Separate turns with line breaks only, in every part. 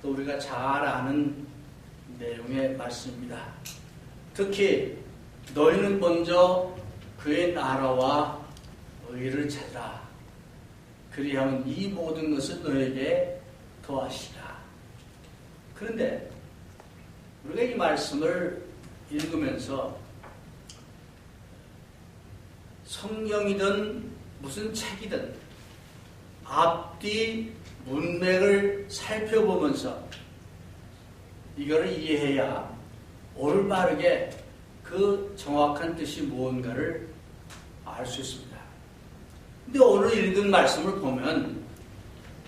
또 우리가 잘 아는 내용의 말씀입니다. 특히 너희는 먼저 그의 나라와 의를 찾으라. 그리하면 이 모든 것을 너에게 더하시라. 그런데 우리가 이 말씀을 읽으면서 성경이든 무슨 책이든 앞뒤 문맥을 살펴보면서 이거를 이해해야 올바르게 그 정확한 뜻이 무언가를 알 수 있습니다. 근데 오늘 읽은 말씀을 보면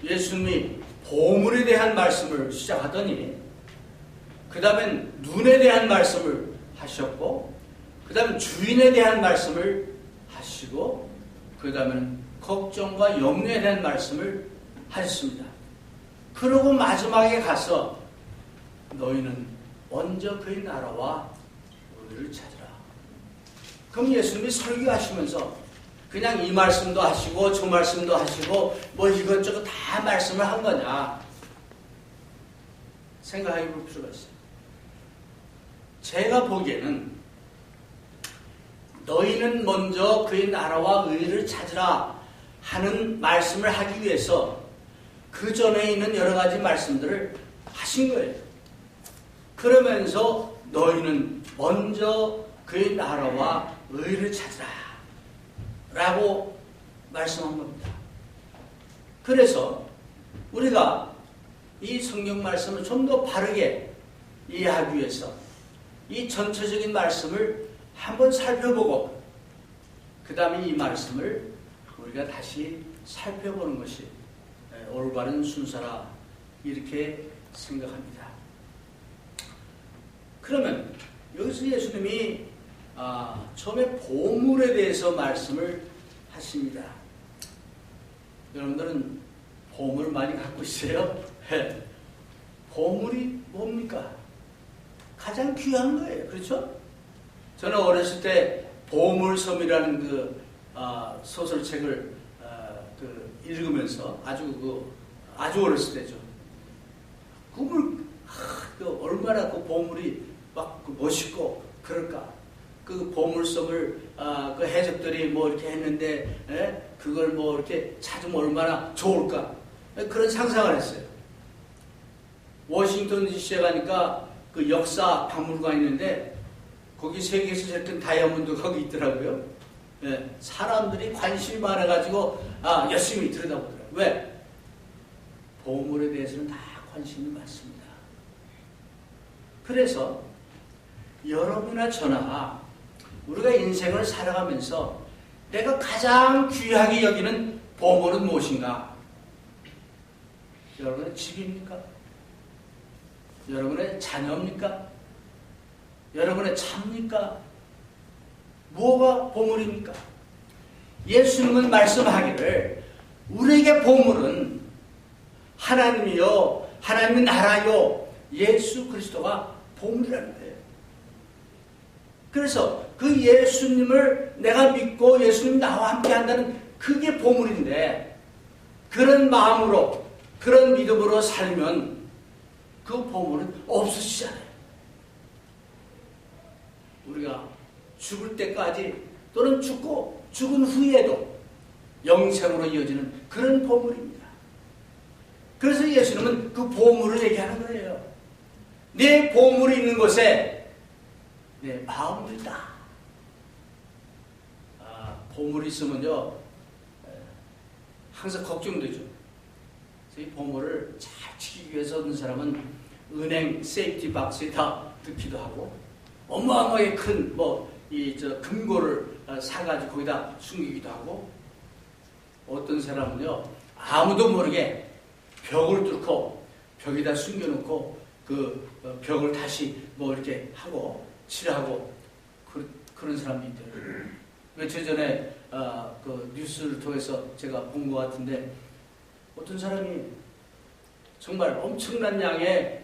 예수님이 보물에 대한 말씀을 시작하더니 그 다음엔 눈에 대한 말씀을 하셨고 그 다음에 주인에 대한 말씀을 하시고 그 다음에는 걱정과 염려에 대한 말씀을 하셨습니다. 그러고 마지막에 가서 너희는 먼저 그의 나라와 의를 찾으라. 그럼 예수님이 설교하시면서 그냥 이 말씀도 하시고 저 말씀도 하시고 뭐 이것저것 다 말씀을 한 거냐 생각해 볼 필요가 있어요. 제가 보기에는 너희는 먼저 그의 나라와 의를 찾으라 하는 말씀을 하기 위해서 그 전에 있는 여러 가지 말씀들을 하신 거예요. 그러면서 너희는 먼저 그의 나라와 의를 찾으라 라고 말씀한 겁니다. 그래서 우리가 이 성경 말씀을 좀 더 바르게 이해하기 위해서 이 전체적인 말씀을 한번 살펴보고 그 다음에 이 말씀을 우리가 다시 살펴보는 것이 올바른 순서라 이렇게 생각합니다. 그러면 여기서 예수님이 처음에 보물에 대해서 말씀을 하십니다. 여러분들은 보물 많이 갖고 있어요? 보물이 뭡니까? 가장 귀한 거예요. 그렇죠? 저는 어렸을 때 보물섬이라는 그 소설책을 읽으면서 아주 어렸을 때죠. 얼마나 그 보물이 막 멋있고 그럴까? 그 보물섬을 그 해적들이 뭐 이렇게 했는데 그걸 뭐 이렇게 찾으면 얼마나 좋을까? 그런 상상을 했어요. 워싱턴 DC에 가니까 그 역사 박물관 있는데 거기 세계에서 제일 큰 다이아몬드 거기 있더라고요. 사람들이 관심이 많아가지고 열심히 들여다보더라고요. 왜? 보물에 대해서는 다 관심이 많습니다. 그래서 여러분이나 저나 우리가 인생을 살아가면서 내가 가장 귀하게 여기는 보물은 무엇인가? 여러분의 집입니까? 여러분의 자녀입니까? 여러분의 차입니까? 뭐가 보물입니까? 예수님은 말씀하기를 우리에게 보물은 하나님이요 하나님의 나라요 예수 그리스도가 보물이라는 거예요. 그래서 그 예수님을 내가 믿고 예수님 나와 함께 한다는 그게 보물인데 그런 마음으로 그런 믿음으로 살면 그 보물은 없어지잖아요. 우리가 죽을 때까지 또는 죽은 후에도 영생으로 이어지는 그런 보물입니다. 그래서 예수님은 그 보물을 얘기하는 거예요. 내 보물이 있는 곳에 내 마음이 있다. 보물이 있으면요 항상 걱정되죠. 그래서 이 보물을 잘 지키기 위해서 어떤 사람은 은행 세이프티 박스에 다 넣기도 하고 어마어마하게 큰 금고를 사가지고 거기다 숨기기도 하고 어떤 사람은요 아무도 모르게 벽을 뚫고 벽에다 숨겨놓고 그 벽을 다시 이렇게 하고 칠하고 그런 사람이 있더라고요. 며칠 전에 그 뉴스를 통해서 제가 본 것 같은데 어떤 사람이 정말 엄청난 양의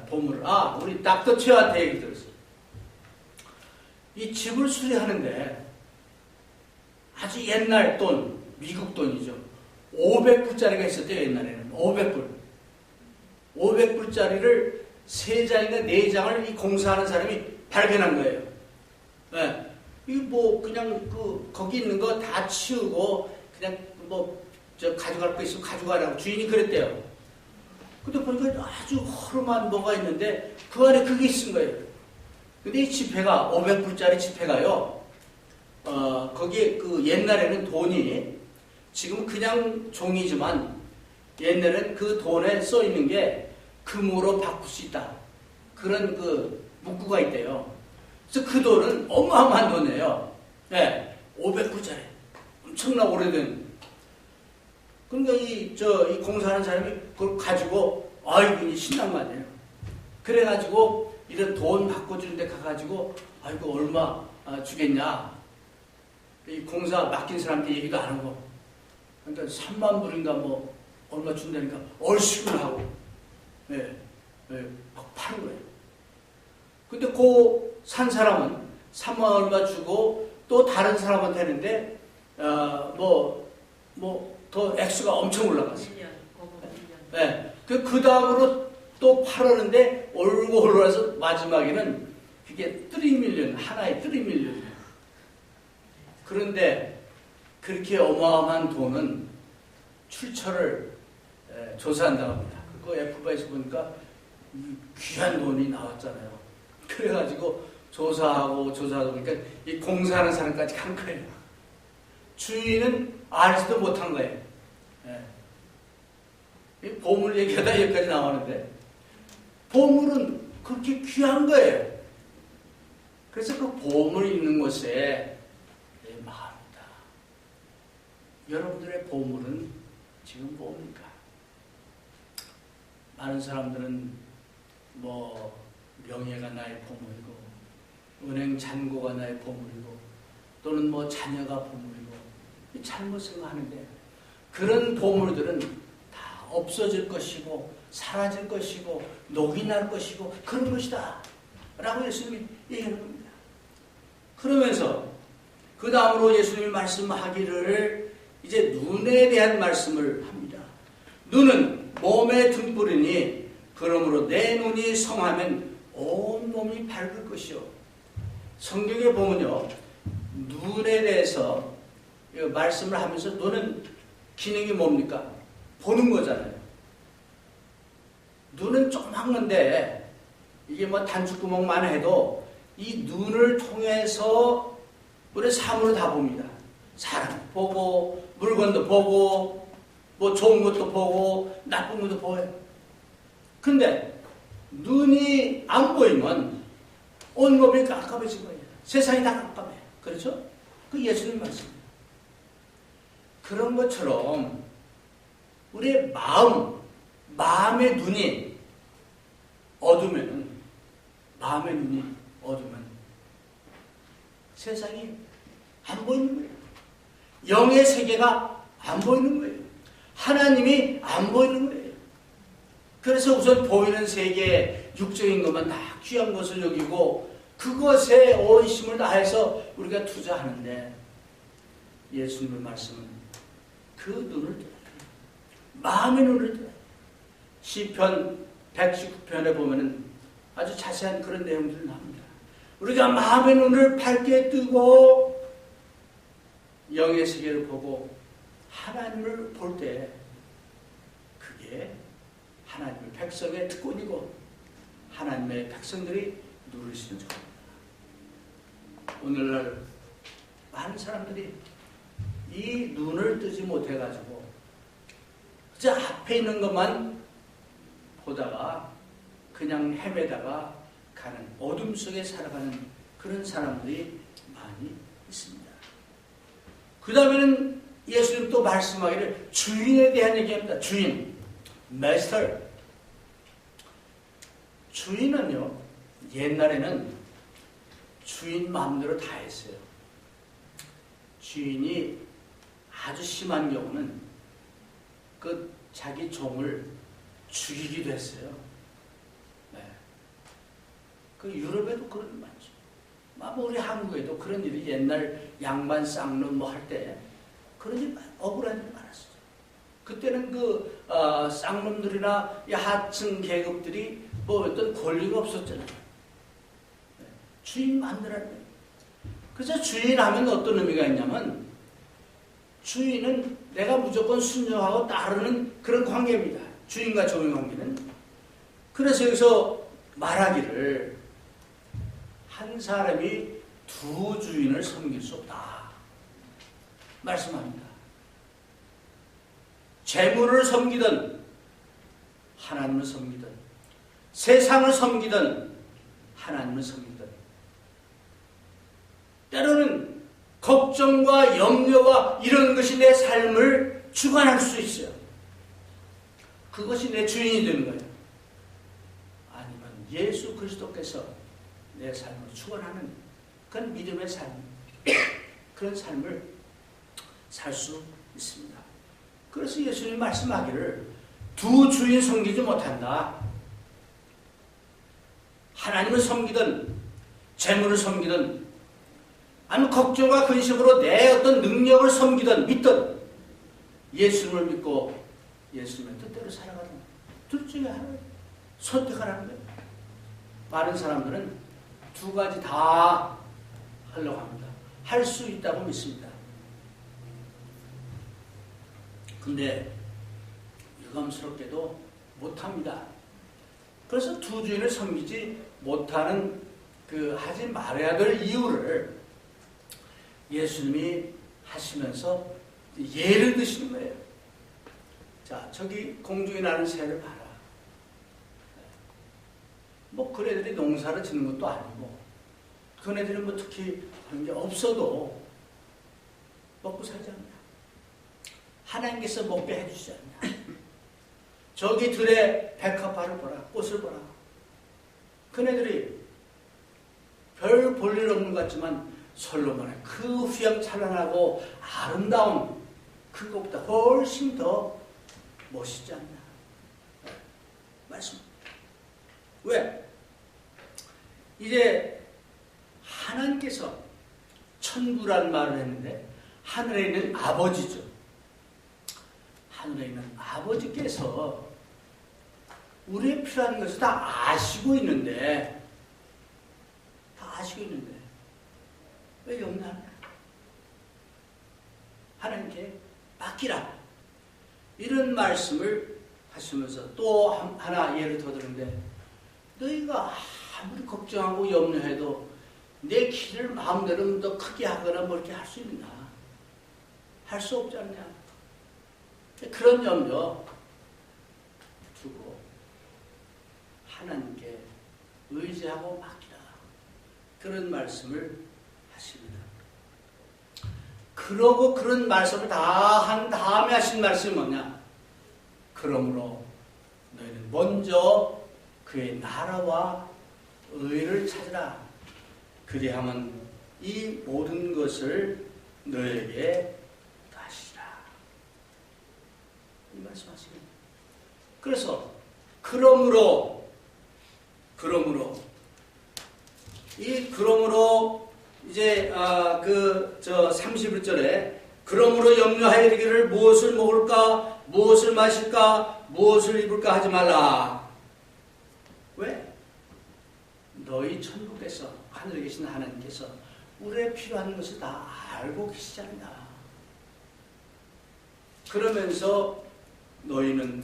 보물을 우리 닥터 최한테 얘기 들었어요. 이 집을 수리하는데 아주 옛날 돈, 미국 돈이죠. 500불짜리가 있었대요. 옛날에는 500불. 500불짜리를 3장이나 4장을 이 공사하는 사람이 발견한 거예요. 네. 이거 뭐 그냥 거기 있는 거 다 치우고 그냥 가져갈 거 있으면 가져가라고 주인이 그랬대요. 근데 보니까 아주 허름한 뭐가 있는데 그 안에 그게 있은 거예요. 근데 이 지폐가 500불짜리 지폐가요. 거기에 옛날에는 돈이 지금 그냥 종이지만 옛날에는 그 돈에 써 있는 게 금으로 바꿀 수 있다. 그런 문구가 있대요. 그래서 그 돈은 어마어마한 돈이에요. 네, 500불짜리. 엄청나 오래된. 그러니까 이 공사하는 사람이 그걸 가지고, 아이고, 신난 거 아니에요. 그래가지고, 이런 돈 바꿔주는 데 가가지고, 아이고, 얼마 주겠냐. 이 공사 맡긴 사람한테 얘기도 안 하고. 그러니까 3만 불인가 얼마 준다니까, 얼씨구나 하고. 네, 막 파는 거예요. 근데 산 사람은 3만 얼마 주고 또 다른 사람한테 했는데 더 액수가 엄청 올라갔어요.
1년.
네. 그 다음으로 또 팔았는데 올고 올라서 마지막에는 그게 3밀리언, 하나에 3밀리언. 그런데 그렇게 어마어마한 돈은 출처를 조사한다고 합니다. 그거 FBI에서 보니까 귀한 돈이 나왔잖아요. 그래가지고 조사하고 보니까 이 공사하는 사람까지 간 거예요. 주인은 알지도 못한 거예요. 이 보물 얘기하다 여기까지 나오는데 보물은 그렇게 귀한 거예요. 그래서 그 보물이 있는 곳에 내 마음이다. 여러분들의 보물은 지금 뭡니까? 많은 사람들은 명예가 나의 보물이고 은행 잔고가 나의 보물이고 또는 자녀가 보물이고 잘못 생각하는데 그런 보물들은 다 없어질 것이고 사라질 것이고 녹이 날 것이고 그런 것이다 라고 예수님이 얘기하는 겁니다. 그러면서 그 다음으로 예수님이 말씀하기를 이제 눈에 대한 말씀을 합니다. 눈은 몸의 등불이니 그러므로 내 눈이 성하면 온 몸이 밝을 것이요. 성경에 보면요, 눈에 대해서 말씀을 하면서 눈은 기능이 뭡니까? 보는 거잖아요. 눈은 조그만 건데 이게 단추구멍만 해도 이 눈을 통해서 우리 사물을 다 봅니다. 사람 보고 물건도 보고 좋은 것도 보고 나쁜 것도 보여요. 근데 눈이 안 보이면 온몸이 깜깜해진 거예요. 세상이 다 깜깜해요. 그렇죠? 그 예수님 말씀이에요. 그런 것처럼 우리의 마음의 눈이 어두면 세상이 안 보이는 거예요. 영의 세계가 안 보이는 거예요. 하나님이 안 보이는 거예요. 그래서 우선 보이는 세계, 육적인 것만 다 귀한 것을 여기고 그것에 온 힘을 다해서 우리가 투자하는데 예수님의 말씀은 그 눈을 들어요. 마음의 눈을 들어요. 시편 119편에 보면은 아주 자세한 그런 내용들이 나옵니다. 우리가 마음의 눈을 밝게 뜨고 영의 세계를 보고 하나님을 볼 때 그게 하나님의 백성의 특권이고 하나님의 백성들이 누릴 수 있는 겁니다. 오늘날 많은 사람들이 이 눈을 뜨지 못해가지고 저 앞에 있는 것만 보다가 그냥 헤매다가 가는 어둠 속에 살아가는 그런 사람들이 많이 있습니다. 그 다음에는 예수님 또 말씀하기를 주인에 대한 얘기합니다. 주인, 마스터. 주인은요, 옛날에는 주인 마음대로 다 했어요. 주인이 아주 심한 경우는 그 자기 종을 죽이기도 했어요. 네. 그 유럽에도 그런 일 많죠. 우리 한국에도 그런 일이 옛날 양반 쌍놈 할 때 그런 일 억울한 일 많았어요. 그때는 그 쌍놈들이나 이 하층 계급들이 뭐 어떤 권리가 없었잖아요. 주인 만들어야 돼요. 그래서 주인 하면 어떤 의미가 있냐면 주인은 내가 무조건 순종하고 따르는 그런 관계입니다. 주인과 종의 관계는. 그래서 여기서 말하기를 한 사람이 두 주인을 섬길 수 없다 말씀합니다. 재물을 섬기든 하나님을 섬기든 세상을 섬기든 하나님을 섬기든 때로는 걱정과 염려와 이런 것이 내 삶을 주관할 수 있어요. 그것이 내 주인이 되는 거예요. 아니면 예수 그리스도께서 내 삶을 주관하는 그런 믿음의 삶, 그런 삶을 살 수 있습니다. 그래서 예수님이 말씀하기를 두 주인 섬기지 못한다. 하나님을 섬기든 재물을 섬기든 아니면 걱정과 근심으로 내 어떤 능력을 섬기든 믿든 예수님을 믿고 예수님의 뜻대로 살아가는 둘 중에 하나를 선택하라는 거예요. 많은 사람들은 두 가지 다 하려고 합니다. 할 수 있다고 믿습니다. 근데 유감스럽게도 못합니다. 그래서 두 주인을 섬기지 못하는 하지 말아야 될 이유를 예수님이 하시면서 예를 드시는 거예요. 자, 저기 공중에 나는 새를 봐라. 뭐 그네들이 농사를 짓는 것도 아니고 그네들은 뭐 특히 그런 게 없어도 먹고 살지 않냐. 하나님께서 먹게 해주지 않냐. 저기 들의 백합화를 보라. 꽃을 보라. 그네들이 별 볼일 없는 것 같지만 솔로몬의 그 휘황찬란하고 아름다운 그것보다 훨씬 더 멋있지 않나. 말씀. 왜? 이제 하나님께서 천부라는 말을 했는데 하늘에 있는 아버지죠. 하늘에 있는 아버지께서 우리의 필요한 것을 다 아시고 있는데 왜 염려하냐? 하나님께 맡기라. 이런 말씀을 하시면서 또 하나 예를 더 드는데 너희가 아무리 걱정하고 염려해도 내 길을 마음대로 더 크게 하거나 뭐 이렇게 할 수 있나? 할 수 없지 않냐? 그런 염려 두고 하나님께 의지하고 맡기라. 그런 말씀을 하십니다. 그러고 그런 말씀을 다 한 다음에 하신 말씀이 뭐냐? 그러므로 너희는 먼저 그의 나라와 의를 찾으라. 그리하면 이 모든 것을 너에게 하시라. 이 말씀하시겠네. 그래서 그러므로 이제 31절에 그러므로 염려하여 이르기를 무엇을 먹을까 무엇을 마실까 무엇을 입을까 하지 말라. 왜? 너희 천국에서 하늘에 계신 하나님께서 우리의 필요한 것을 다 알고 계시지 않나. 그러면서 너희는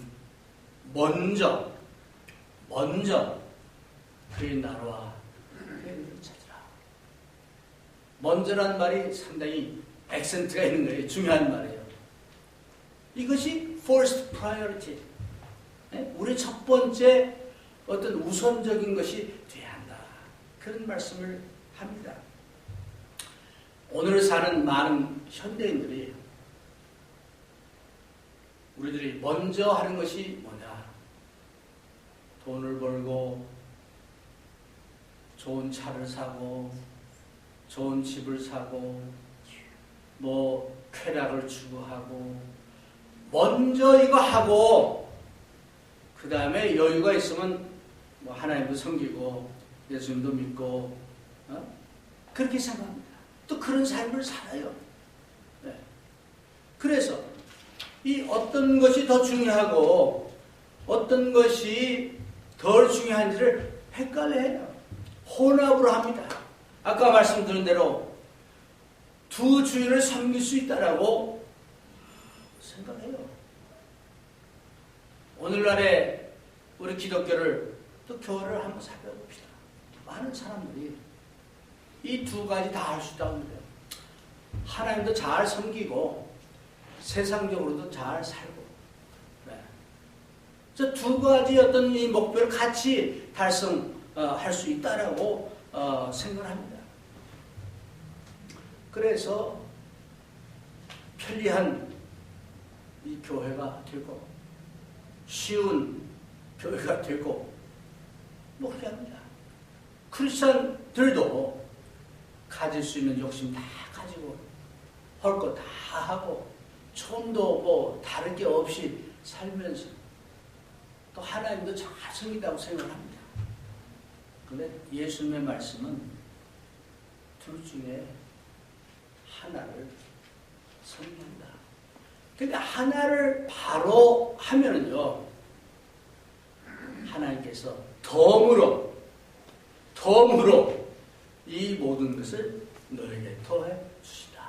먼저 그의 나라와 그의 의를 찾으라. 먼저란 상당히 액센트가 있는 거예요. 중요한 말이에요. 이것이 first priority. 우리 첫 번째 어떤 우선적인 것이 돼야 한다. 그런 말씀을 합니다. 오늘 사는 많은 현대인들이 우리들이 먼저 하는 것이 뭐냐? 돈을 벌고 좋은 차를 사고 좋은 집을 사고 뭐 쾌락을 추구하고 먼저 이거 하고 그 다음에 여유가 있으면 뭐 하나님도 섬기고 예수님도 믿고 그렇게 생각합니다. 또 그런 삶을 살아요. 네. 그래서 이 어떤 것이 더 중요하고 어떤 것이 덜 중요한지를 헷갈려해요. 혼합으로 합니다. 아까 말씀드린 대로 두 주인을 섬길 수 있다라고 생각해요. 오늘날에 우리 기독교를 또 교회를 한번 살펴봅시다. 많은 사람들이 이 두 가지 다 할 수 있다고 합니다. 하나님도 잘 섬기고 세상적으로도 잘 살고, 네. 저 두 가지 어떤 이 목표를 같이 달성할 수 있다라고 생각합니다. 그래서 편리한 이 교회가 되고 쉬운 교회가 되고 뭐 그렇게 합니다. 크리스천들도 가질 수 있는 욕심 다 가지고 할 거 다 하고 좀도 뭐 다른 게 없이 살면서 또 하나님도 잘 섬긴다고 생각합니다. 그런데 예수님의 말씀은 둘 중에 하나를 섬긴다. 그러니까 하나를 바로 하면은요, 하나님께서 덤으로 이 모든 것을 너에게 더해 주시다.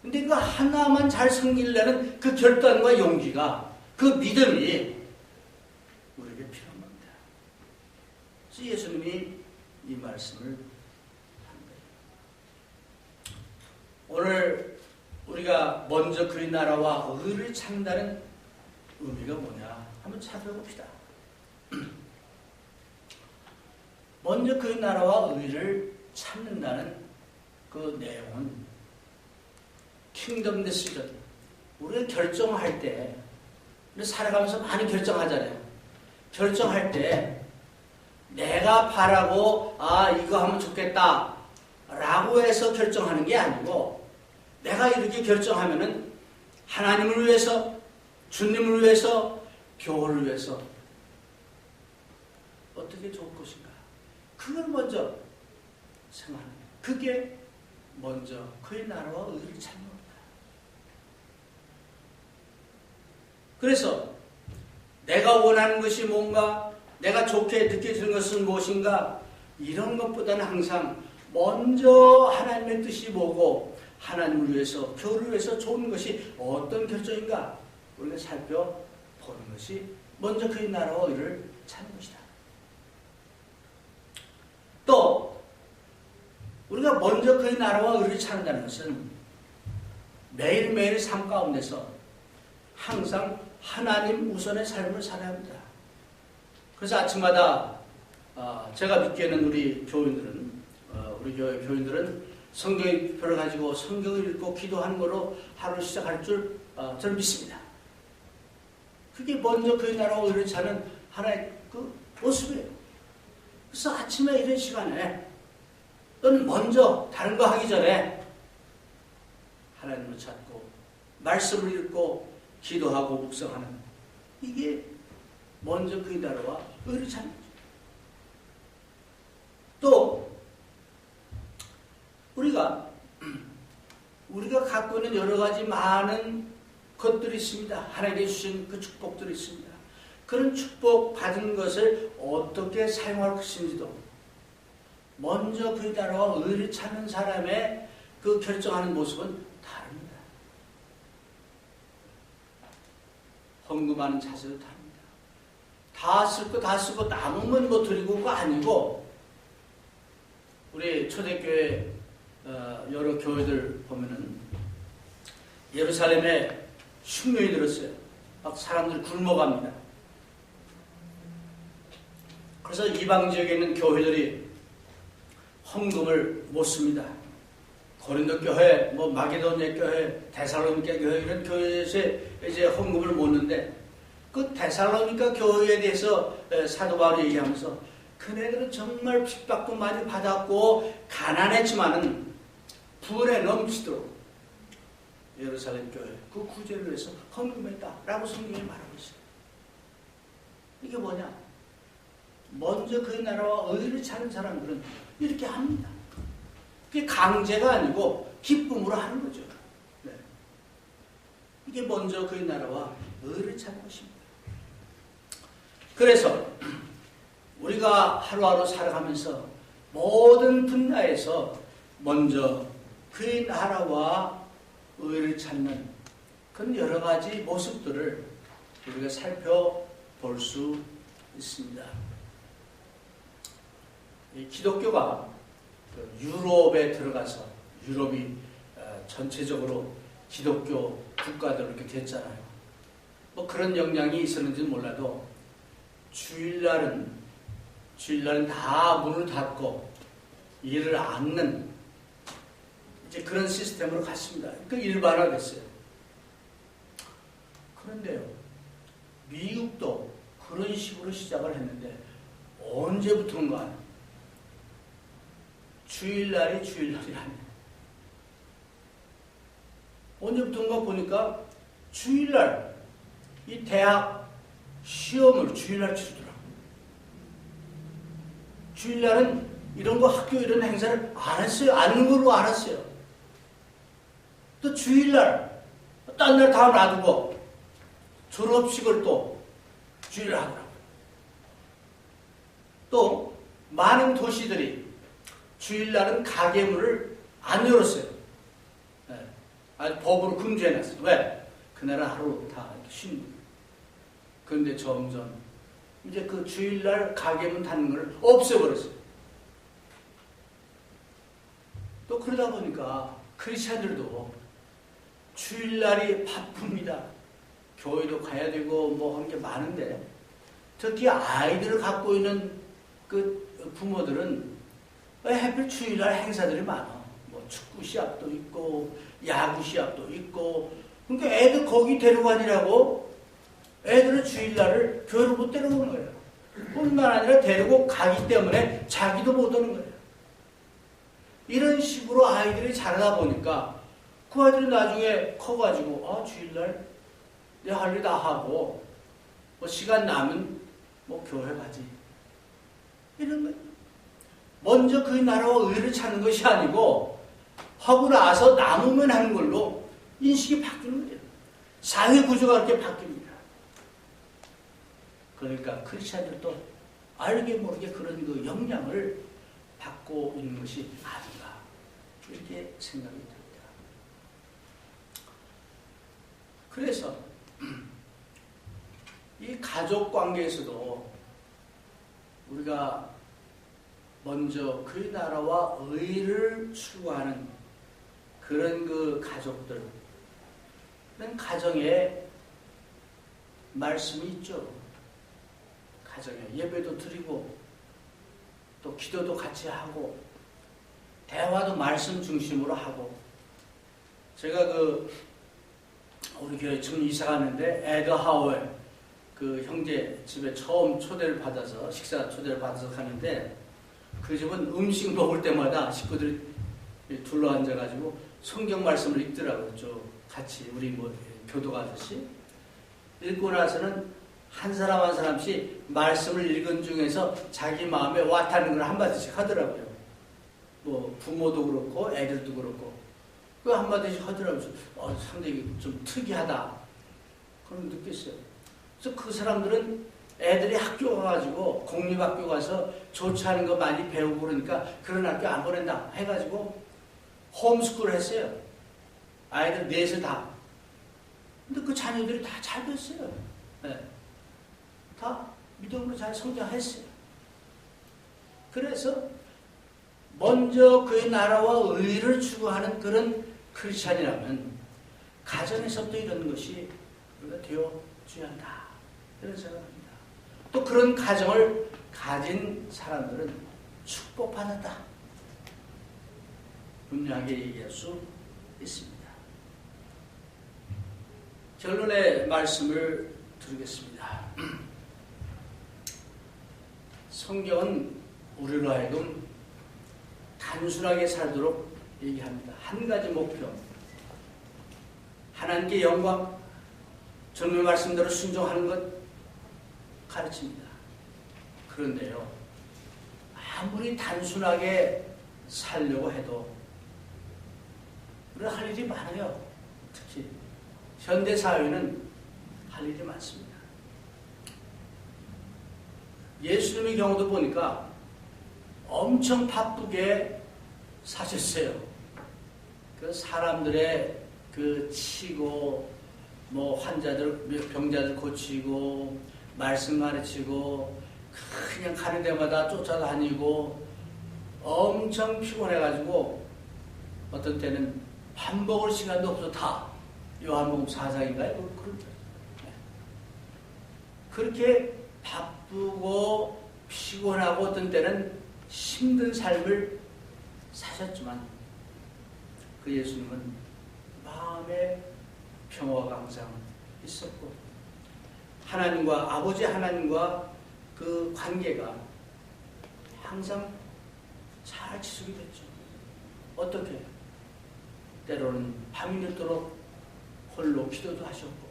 근데 그 하나만 잘 섬기려는 그 결단과 용기가, 그 믿음이 우리에게 필요한 겁니다. 그래서 예수님이 이 말씀을 한 거예요. 오늘 우리가 먼저 그의 나라와 의를 찾는다는 의미가 뭐냐 한번 찾아봅시다. 먼저 그의 나라와 의를 찾는다는 그 내용은 킹덤 데시전, 우리가 결정할 때, 우리 살아가면서 많이 결정하잖아요. 결정할 때 내가 바라고 이거 하면 좋겠다 라고 해서 결정하는 게 아니고, 내가 이렇게 결정하면은 하나님을 위해서, 주님을 위해서, 교회를 위해서 어떻게 좋을 것인가, 그걸 먼저 생각하는 거예요. 그게 먼저 그의 나라와 의를 찾는 겁니다. 그래서 내가 원하는 것이 뭔가, 내가 좋게 느껴지는 것은 무엇인가, 이런 것보다는 항상 먼저 하나님의 뜻이 뭐고, 하나님을 위해서, 교회를 위해서 좋은 것이 어떤 결정인가 우리가 살펴보는 것이 먼저 그의 나라와 의를 찾는 것이다. 또 우리가 먼저 그의 나라와 의를 찾는다는 것은 매일매일 삶 가운데서 항상 하나님 우선의 삶을 살아야 합니다. 그래서 아침마다 제가 믿기에는 우리 교인들은, 우리 교회 교인들은 성경표를 가지고 성경을 읽고 기도하는 거로 하루를 시작할 줄 저는 믿습니다. 그게 먼저 그의 나라와 의를 찾는 하나의 그 모습이에요. 그래서 아침에 이런 시간에 너는 먼저 다른 거 하기 전에 하나님을 찾고 말씀을 읽고 기도하고 묵상하는, 이게 먼저 그의 나라와 의를 찾는 거죠. 또 우리가 갖고 있는 여러 가지 많은 것들이 있습니다. 하나님께 주신 그 축복들이 있습니다. 그런 축복 받은 것을 어떻게 사용할 것인지도 먼저 그의 나라와 의를 찾는 사람의 그 결정하는 모습은 다릅니다. 헌금하는 자세도 다릅니다. 다 쓸 거 남으면 뭐 드리고 그거 아니고, 우리 초대교회 여러 교회들 보면은 예루살렘에 흉년이 들었어요. 막 사람들이 굶어갑니다. 그래서 이방 지역에 있는 교회들이 헌금을 못 씁니다. 고린도 교회, 뭐 마게도니아 교회, 데살로니가 교회, 이런 교회에서 이제 헌금을 못 넣는데, 그 데살로니가 교회에 대해서 사도 바울이 얘기하면서 그네들은 정말 핍박도 많이 받았고 가난했지만은 부에 넘치도록 예루살렘 교회 그 구제를 위해서 헌금했다라고 성경이 말하고 있어요. 이게 뭐냐? 먼저 그의 나라와 의를 찾는 사람들은 이렇게 합니다. 그게 강제가 아니고 기쁨으로 하는 거죠. 네. 이게 먼저 그의 나라와 의를 찾는 것입니다. 그래서 우리가 하루하루 살아가면서 모든 분야에서 먼저 그의 나라와 의를 찾는 그런 여러 가지 모습들을 우리가 살펴볼 수 있습니다. 이 기독교가 유럽에 들어가서 유럽이 전체적으로 기독교 국가들로 이렇게 됐잖아요. 뭐 그런 영향이 있었는지는 몰라도 주일날은 다 문을 닫고 일을 않는 이제 그런 시스템으로 갔습니다. 그 일반화됐어요. 그런데요, 미국도 그런 식으로 시작을 했는데 언제부턴가 주일날이 아니에요. 언제부턴가 보니까 주일날 이 대학 시험을 주일날 치르더라고요. 주일날은 이런 거 학교 이런 행사를 안 했어요. 아는 걸로 알았어요. 또 주일날 딴 날 다 놔두고 졸업식을 또 주일날 하더라고요. 또 많은 도시들이 주일날은 가게 문을 안 열었어요. 네. 아주 법으로 금지해놨어요. 왜? 그날은 하루 다 쉬는 거예요. 그런데 점점 이제 그 주일날 가게 문 닫는 걸 없애버렸어요. 또 그러다 보니까 크리스찬들도 주일날이 바쁩니다. 교회도 가야 되고 뭐 하는 게 많은데 특히 아이들을 갖고 있는 그 부모들은 왜 하필 주일날 행사들이 많아. 뭐 축구 시합도 있고 야구 시합도 있고 그러니까 애들 거기 데려가니라고 애들은 주일날을 교회로 못 데려오는 거예요. 뿐만 아니라 데리고 가기 때문에 자기도 못 오는 거예요. 이런 식으로 아이들이 자라다 보니까 그 아이들이 나중에 커가지고 주일날 내 할 일 다 하고 뭐 시간 나면 뭐 교회 가지 이런 거예요. 먼저 그 나라와 의를 찾는 것이 아니고 하고 나서 남으면 하는 걸로 인식이 바뀌는 거예요. 사회 구조가 그렇게 바뀝니다. 그러니까 크리스찬들도 알게 모르게 그런 그 영향을 받고 있는 것이 아닌가 이렇게 생각이 듭니다. 그래서 이 가족 관계에서도 우리가 먼저 그의 나라와 의를 추구하는 그런 그 가족들, 그런 가정에 말씀이 있죠. 가정에 예배도 드리고 또 기도도 같이 하고 대화도 말씀 중심으로 하고 제가 우리 교회 지금 이사 갔는데 에더 하우엘 그 형제 집에 처음 초대를 받아서 식사 초대를 받아서 가는데 그 집은 음식 먹을 때마다 식구들이 둘러앉아가지고 성경 말씀을 읽더라고요. 같이 우리 뭐 교도하듯이 읽고 나서는 한 사람 한 사람씩 말씀을 읽은 중에서 자기 마음에 와닿는 걸 한마디씩 하더라고요. 뭐 부모도 그렇고 애들도 그렇고 그 한마디씩 하더라고요. 상당히 좀 특이하다 그런 느꼈어요. 그래서 그 사람들은 애들이 학교 가가지고 공립학교 가서 좋지 않은 거 많이 배우고 그러니까 그런 학교 안 보낸다 해가지고 홈스쿨을 했어요. 아이들 넷을 다. 근데 그 자녀들이 다 잘 됐어요. 네. 다 믿음으로 잘 성장했어요. 그래서 먼저 그의 나라와 의를 추구하는 그런 크리스찬이라면 가정에서부터 이런 것이 우리가 되어줘야 한다. 이런 생각합니다. 또 그런 가정을 가진 사람들은 축복받았다. 분명하게 얘기할 수 있습니다. 결론의 말씀을 드리겠습니다. 성경은 우리로 하여금 단순하게 살도록 얘기합니다. 한 가지 목표, 하나님께 영광, 주님의 말씀대로 순종하는 것 가르칩니다. 그런데요, 아무리 단순하게 살려고 해도 우리가 할 일이 많아요. 특히 현대 사회는 할 일이 많습니다. 예수님의 경우도 보니까 엄청 바쁘게 사셨어요. 그 사람들의 그 치고 뭐 환자들 병자들 고치고 말씀 가르치고 그냥 가는 데마다 쫓아다니고 엄청 피곤해가지고 어떤 때는 밥 먹을 시간도 없어 다 요한복음 4장인가요? 그렇게 바쁘고 피곤하고 어떤 때는 힘든 삶을 사셨지만 그 예수님은 마음에 평화가 항상 있었고 하나님과 아버지 하나님과 그 관계가 항상 잘 지속이 됐죠. 어떻게? 때로는 밤이 늦도록 홀로 기도도 하셨고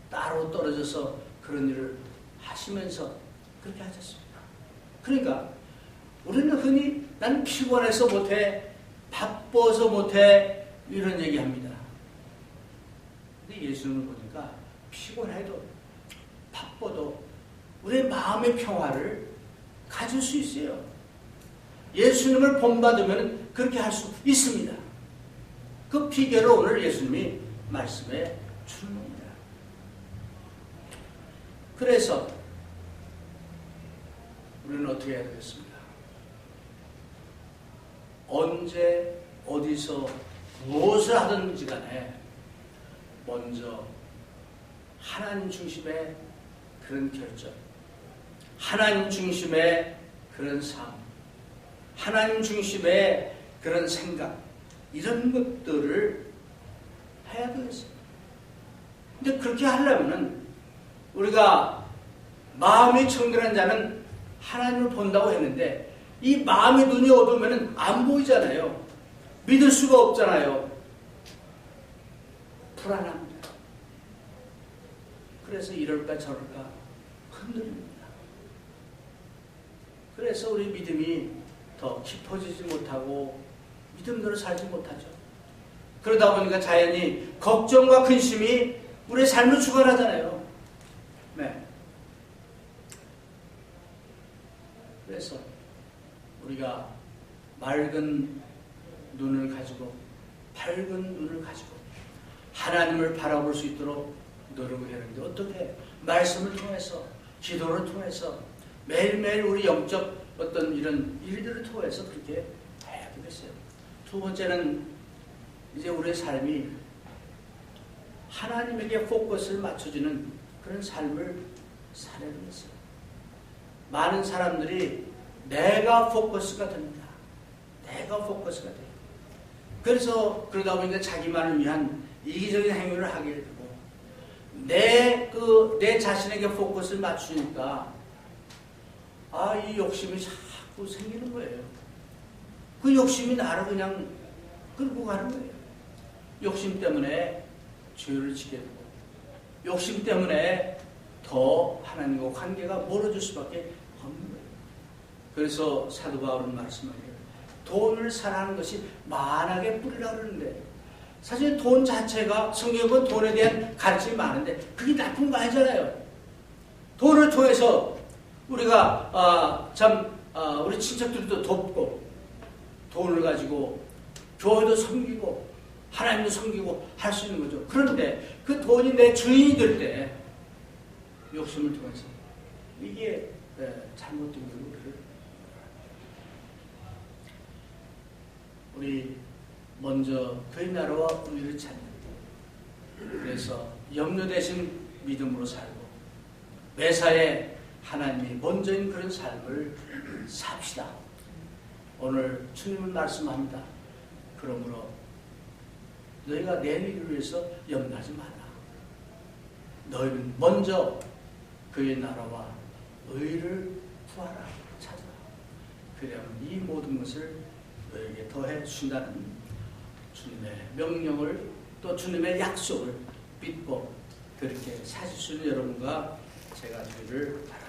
따로 떨어져서 그런 일을 하시면서 그렇게 하셨습니다. 그러니까 우리는 흔히 난 피곤해서 못해, 바빠서 못해 이런 얘기합니다. 근데 예수님을 보니까 피곤해도 바빠도 우리의 마음의 평화를 가질 수 있어요. 예수님을 본받으면 그렇게 할 수 있습니다. 그 비결을 오늘 예수님이 말씀해 주는 겁니다. 그래서 우리는 어떻게 해야 되겠습니까? 언제 어디서 무엇을 하든지 간에 먼저 하나님 중심의 그런 결정, 하나님 중심의 그런 삶, 하나님 중심의 그런 생각, 이런 것들을 해야 되겠습니다. 근데 그렇게 하려면은 우리가 마음이 청결한 자는 하나님을 본다고 했는데 이 마음의 눈이 어두우면 안 보이잖아요. 믿을 수가 없잖아요. 불안합니다. 그래서 이럴까 저럴까 흔들립니다. 그래서 우리 믿음이 더 깊어지지 못하고 믿음대로 살지 못하죠. 그러다 보니까 자연히 걱정과 근심이 우리의 삶을 주관하잖아요. 네. 그래서 우리가 맑은 눈을 가지고 밝은 눈을 가지고 하나님을 바라볼 수 있도록 노력을 하는데 어떻게? 말씀을 통해서 기도를 통해서 매일매일 우리 영적 어떤 이런 일들을 통해서 그렇게 해야 되겠어요. 두 번째는 이제 우리의 삶이 하나님에게 포커스를 맞춰주는 그런 삶을 살아야 되겠어요. 많은 사람들이 내가 포커스가 됩니다. 내가 포커스가 돼요. 그래서 그러다 보니까 자기만을 위한 이기적인 행위를 하게 되고 내 자신에게 포커스를 맞추니까 이 욕심이 자꾸 생기는 거예요. 그 욕심이 나를 그냥 끌고 가는 거예요. 욕심 때문에 죄를 지게 되고 욕심 때문에 더 하나님과 관계가 멀어질 수밖에 없는 거예요. 그래서 사도 바울은 말씀하기를 돈을 사랑하는 것이 만악의 뿌리라고 그러는데 사실 돈 자체가 성경은 돈에 대한 가르침이 많은데 그게 나쁜 거 아니잖아요. 돈을 통해서 우리가 우리 친척들도 돕고 돈을 가지고 교회도 섬기고 하나님도 섬기고 할 수 있는 거죠. 그런데 그 돈이 내 주인이 될 때 욕심을 통해서 이게 잘못된 거예요. 우리 먼저 그의 나라와 의를 찾는 그래서 염려 대신 믿음으로 살고 매사에 하나님이 먼저인 그런 삶을 삽시다. 오늘 주님은 말씀합니다. 그러므로 너희가 내일을 위해서 염려하지 마라. 너희는 먼저 그의 나라와 의를 구하라. 찾아라. 그러면 이 모든 것을 너에게 더해 준다는 주님의 명령을 또 주님의 약속을 믿고 그렇게 사실 수 있는 여러분과 제가 되기를 바랍니다.